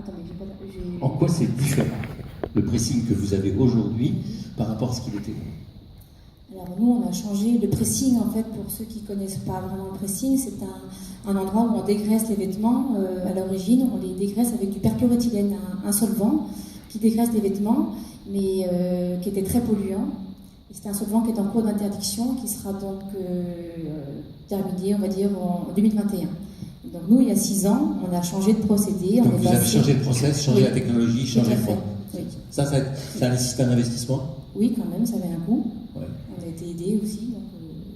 attendez, En quoi c'est différent, le pressing que vous avez aujourd'hui par rapport à ce qu'il était? Alors nous, on a changé le pressing, en fait, pour ceux qui ne connaissent pas vraiment le pressing, c'est un endroit où on dégraisse les vêtements. À l'origine, on les dégraisse avec du perchloréthylène, un solvant qui dégraisse les vêtements, mais qui était très polluant. C'est un solvant qui est en cours d'interdiction, qui sera donc terminé, on va dire, en 2021. Donc nous, il y a 6 ans, on a changé de procédé. Donc vous avez changé le process, changé la technologie, changé le fond. Oui. Ça a nécessité un investissement? Oui, quand même, ça avait un coût. Ouais. On a été aidés aussi, donc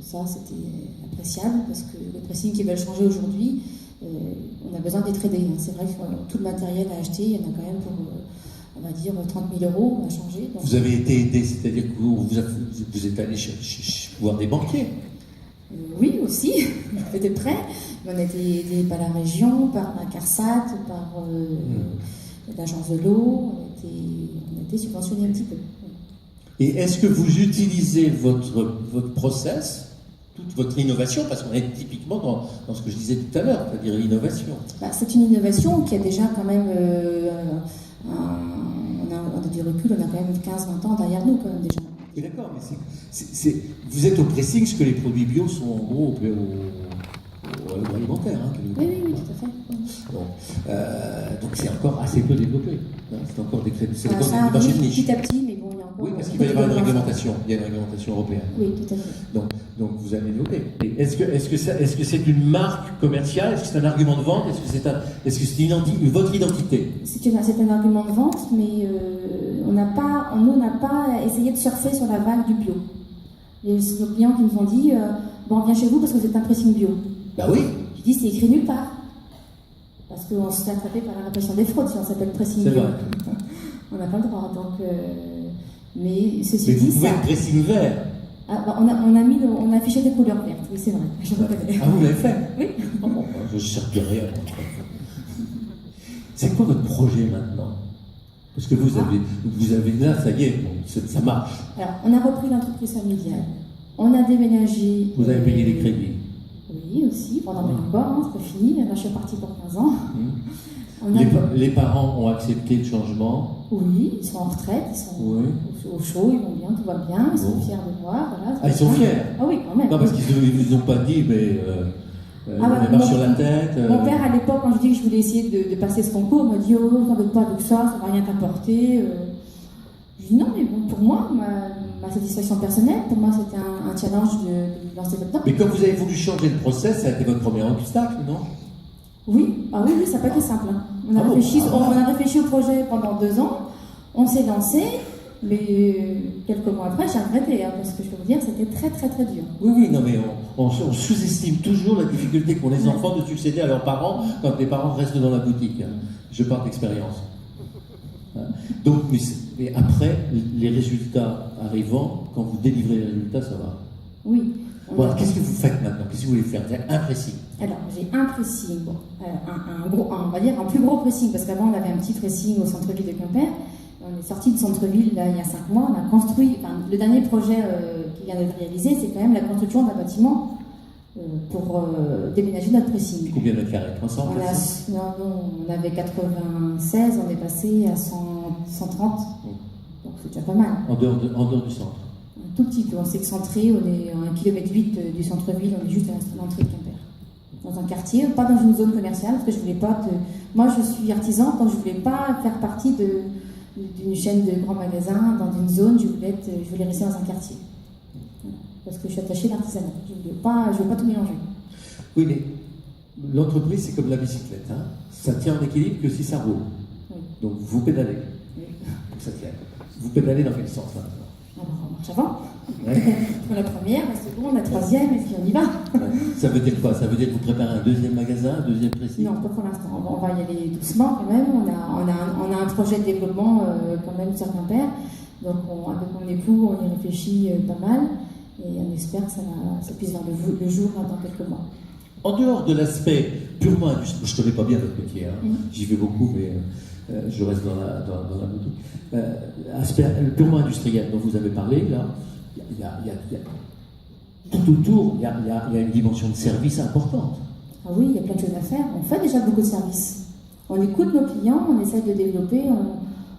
ça c'était appréciable, parce que les pressings qui veulent changer aujourd'hui, on a besoin d'être aidés. C'est vrai que tout le matériel à acheter, il y en a quand même pour... on va dire 30 000 euros, on a changé. Donc... Vous avez été aidé, c'est-à-dire que vous êtes allé voir des banquiers? Oui, aussi, peut-être prêt. On a été aidé par la région, par la CARSAT, par l'agence de l'eau, on a été subventionné un petit peu. Et est-ce que vous utilisez votre process, toute votre innovation, parce qu'on est typiquement dans ce que je disais tout à l'heure, c'est-à-dire l'innovation? C'est une innovation qui a déjà quand même... on a du recul, on a quand même 15-20 ans derrière nous, quand même, déjà. Oui, d'accord, mais vous êtes au pressing ce que les produits bio sont en gros au alimentaire. Hein, oui, tout à fait. Bon. Donc c'est encore assez peu développé. Hein, c'est encore des crédits. C'est ça encore arrive de niche. petit à petit, mais bon, il y a encore... Oui, parce qu'il va y avoir une réglementation. Il y a une réglementation européenne. Oui, tout à fait. Donc vous avez développé. Est-ce que c'est une marque commerciale? Est-ce que c'est un argument de vente? Est-ce que c'est votre identité? C'est un argument de vente, mais nous, on n'a pas essayé de surfer sur la vague du bio. Il y a nos clients qui nous ont dit on vient chez vous parce que vous êtes un pressing bio. Bah oui. Je dis c'est écrit nulle part. Parce qu'on se fait attraper par la répression des fraudes si on s'appelle pressing bio. C'est vrai. On n'a pas le droit. Donc, mais ceci mais dit, vous pouvez être pressing vert. On a affiché des couleurs vertes, oui c'est vrai, je reconnais. Ah, vous l'avez fait? Oui. Oh, bon, je ne sers plus rien. C'est quoi votre projet maintenant? Parce que vous avez là, ça y est, ça marche. Alors, on a repris l'entreprise familiale, on a déménagé. Vous avez payé les crédits? Oui, aussi, pendant encore, hein, c'est pas fini, là je suis partie pour 15 ans. Les parents ont accepté le changement? Oui, ils sont en retraite, ils sont au chaud, ils vont bien, tout va bien, ils sont fiers de voir. Voilà, ils sont fiers? Ah oui, quand même. Non, parce qu'ils ne vous ont pas dit, mais on marche sur la tête. Mon père, à l'époque, quand je dis que je voulais essayer de passer ce concours, m'a dit oh, t'en veux pas avec ça va rien t'apporter. Je dis non, mais bon, pour moi, ma satisfaction personnelle, pour moi, c'était un challenge de lancer là-dedans. Mais quand vous avez voulu changer le process, ça a été votre premier obstacle, non? Oui, oui, ça n'a pas été simple. Hein. On a réfléchi au projet pendant 2 ans, on s'est lancé, mais quelques mois après, j'ai regretté, hein, parce que je peux vous dire, c'était très très très dur. Oui, non, mais on sous-estime toujours la difficulté qu'ont les enfants de succéder à leurs parents quand les parents restent dans la boutique. Hein. Je parle d'expérience. Donc, mais après, les résultats arrivant, quand vous délivrez les résultats, ça va. Oui. Bon, qu'est-ce que vous faites maintenant? Qu'est-ce que vous voulez faire? Un pressing. Alors, j'ai un pressing, on va dire un plus gros pressing, parce qu'avant on avait un petit pressing au centre-ville de Quimper. On est sorti de centre-ville là, il y a 5 mois, on a construit, le dernier projet qui vient d'être réalisé, c'est quand même la construction d'un bâtiment pour déménager notre pressing. Combien de mètres carrés? 300? On avait 96, on est passé à 130, donc c'est déjà pas mal. En dehors du centre? Un tout petit peu, on s'est excentré, on est à 1,8 km du centre-ville, on est juste à l'entrée de Quimper. Dans un quartier, pas dans une zone commerciale, parce que je voulais pas... Moi, je suis artisan, donc je voulais pas faire partie d'une chaîne de grands magasins, dans une zone, je voulais rester dans un quartier. Parce que je suis attachée à l'artisanat, je ne veux pas tout mélanger. Oui, mais l'entreprise, c'est comme la bicyclette, hein. Ça tient en équilibre que si ça roule. Oui. Donc vous pédalez, ça tient. Vous pédalez dans quel sens là? Alors, on marche avant. Pour la première, la seconde, la troisième, et puis on y va. Ça veut dire quoi? Ça veut dire que vous préparez un deuxième magasin, un deuxième pressing? Non, pas pour l'instant. On va y aller doucement quand même. On a un projet de développement quand même sur Quimper. Donc avec mon époux, on y réfléchit pas mal. Et on espère que ça puisse voir le jour dans quelques mois. En dehors de l'aspect purement industriel, je ne connais pas bien votre métier, hein. J'y vais beaucoup, mais je reste dans la boutique. Aspect purement industriel dont vous avez parlé, là, il y a tout autour, il y a une dimension de service importante. Ah oui, il y a plein de choses à faire. On fait déjà beaucoup de services. On écoute nos clients, on essaye de développer,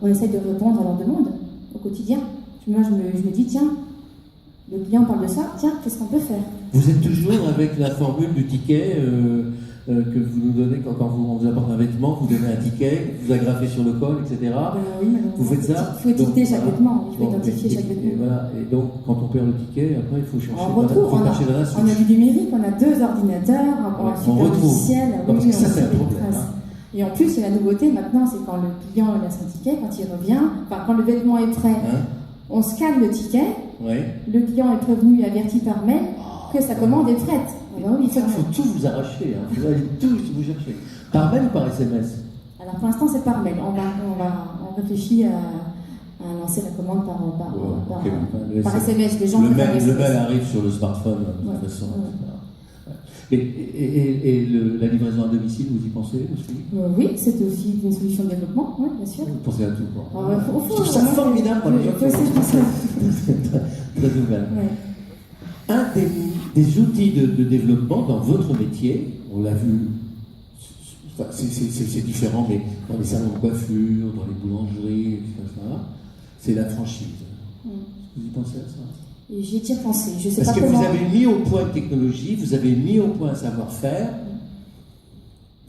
on essaye de répondre à leurs demandes au quotidien. Moi, je me dis, tiens, le client parle de ça, tiens, qu'est-ce qu'on peut faire? Vous êtes toujours avec la formule du ticket que vous nous donnez quand on vous apporte un vêtement, vous donnez un ticket, vous agrafez sur le col, etc. Oui, vous faites ça? Il faut étiqueter chaque vêtement, il faut Bon, identifier chaque et vêtement. voilà. Et donc, quand on perd le ticket, après, il faut chercher. On retrouve, on a du numérique, on a 2 ordinateurs, un super logiciel. Parce que ça, c'est un problème. Et en plus, il y a la nouveauté maintenant, c'est quand le client a son ticket, quand il revient, enfin, quand le vêtement est prêt, on scanne le ticket, le client est prévenu et averti par mail que sa commande est prête. Alors, il faut tout vous arracher, vous allez tout vous chercher. Par mail ou par SMS? Alors pour l'instant, c'est par mail. On réfléchit à lancer la commande par SMS. Les gens le mail arrive sur le smartphone, de toute façon. Et la livraison à domicile, vous y pensez aussi? Oui, c'est aussi une solution de développement, oui, bien sûr. Vous pensez à tout, quoi. Je trouve ça formidable, les gens très ouvert. Un des outils de développement dans votre métier, on l'a vu, c'est différent, mais dans les salons de coiffure, dans les boulangeries, etc., c'est la franchise. Vous y pensez à ça? J'y ai déjà pensé. Je sais Parce pas que comment... vous avez mis au point une technologie, vous avez mis au point un savoir-faire,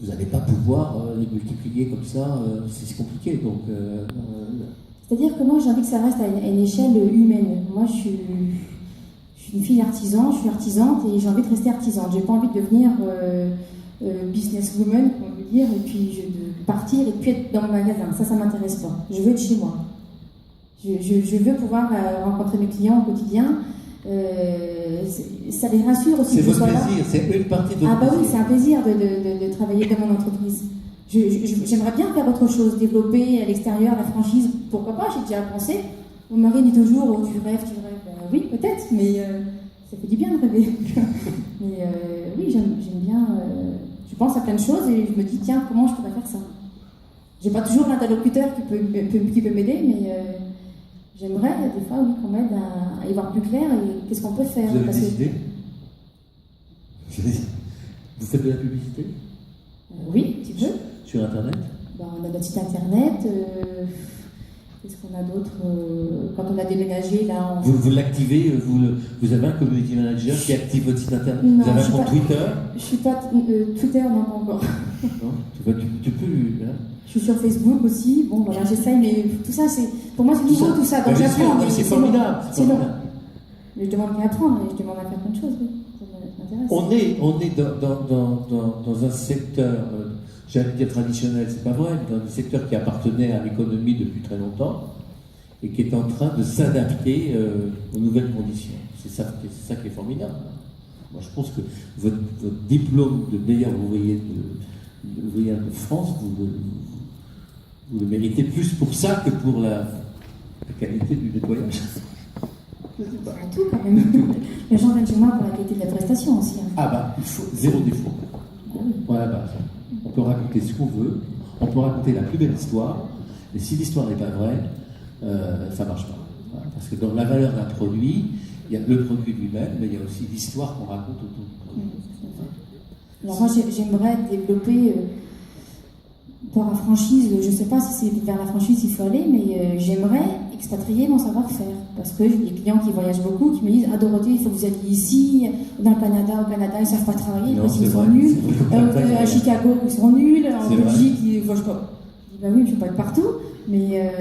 vous n'allez pas pouvoir les multiplier comme ça, c'est compliqué. Donc, c'est-à-dire que moi j'ai envie que ça reste à une échelle humaine. Moi je suis une fille artisan, je suis artisante et j'ai envie de rester artisante. J'ai pas envie de devenir businesswoman, on peut dire, et puis de partir et puis être dans le magasin. Ça m'intéresse pas. Je veux être chez moi. Je veux pouvoir rencontrer mes clients au quotidien. Ça les rassure aussi. C'est votre plaisir, c'est une partie de votre plaisir. Oui, c'est un plaisir de travailler dans mon entreprise. J'aimerais bien faire autre chose, développer à l'extérieur la franchise. Pourquoi pas? J'ai déjà pensé. Mon mari dit toujours, oh, tu rêves. Oui, peut-être, mais ça fait du bien de rêver. Mais oui, j'aime bien. Je pense à plein de choses et je me dis, tiens, comment je pourrais faire ça? J'ai pas toujours l'interlocuteur qui peut m'aider, mais j'aimerais des fois, oui, qu'on m'aide à y voir plus clair et qu'est-ce qu'on peut faire. Vous avez des idées? Vous faites de la publicité? Oui, tu peux. Sur Internet? On a notre site Internet. Qu'est-ce qu'on a d'autre? Quand on a déménagé, là... Vous l'activez, vous avez un community manager qui active votre site Internet? Non, vous avez un compte Twitter? Je suis pas... Twitter, non, pas encore. Non, tu peux... Hein? Je suis sur Facebook aussi. Bon, voilà, j'essaye, mais tout ça, c'est... Pour moi, c'est nouveau, tout ça. Donc j'apprends. C'est formidable. C'est long. Mais je demande qu'à apprendre, et je demande à faire plein de choses, oui. Ça m'intéresse. On est dans un secteur... j'allais dire traditionnel, c'est pas vrai, mais dans un secteur qui appartenait à l'économie depuis très longtemps et qui est en train de s'adapter aux nouvelles conditions. C'est ça qui est formidable. Moi, je pense que votre diplôme de meilleur ouvrier de France, vous le méritez plus pour ça que pour la qualité du nettoyage. Tout quand même. Les gens viennent chez moi pour la qualité de la prestation aussi. Ah bah, il faut zéro défaut. Voilà, bah, on peut raconter ce qu'on veut, on peut raconter la plus belle histoire, mais si l'histoire n'est pas vraie, ça ne marche pas. Voilà, parce que dans la valeur d'un produit, il y a le produit lui-même, mais il y a aussi l'histoire qu'on raconte autour du produit. Alors moi, j'aimerais développer, pour la franchise, je ne sais pas si c'est vers la franchise qu'il faut aller, mais j'aimerais expatrier mon savoir-faire. Parce que j'ai des clients qui voyagent beaucoup, qui me disent « Ah Dorothée, il faut que vous alliez ici, dans le Canada, ils ne savent pas travailler, parce qu'ils sont nuls. À Chicago, ils sont nuls. En Belgique, ils ne voyagent pas. » Je dis « Bah oui, je ne peux pas être partout. » Mais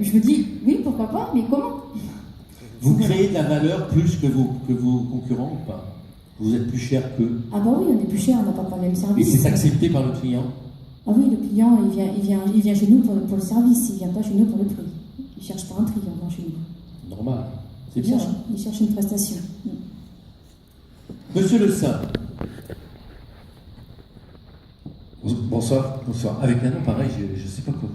je me dis « Oui, pourquoi pas, mais comment ?» Vous créez de la valeur plus que vos concurrents ou pas? Vous êtes plus cher qu'eux? Ah bah oui, on est plus cher, on n'a pas le même service. Et c'est accepté par le client? Ah oui, le client, il vient chez nous pour le service, il ne vient pas chez nous pour le prix. Il ne cherche pas un prix en venant chez nous. Normal. C'est bien. Il cherche une prestation. Monsieur Le Saint. Bonsoir. Bonsoir. Avec un nom pareil, je ne sais pas quoi.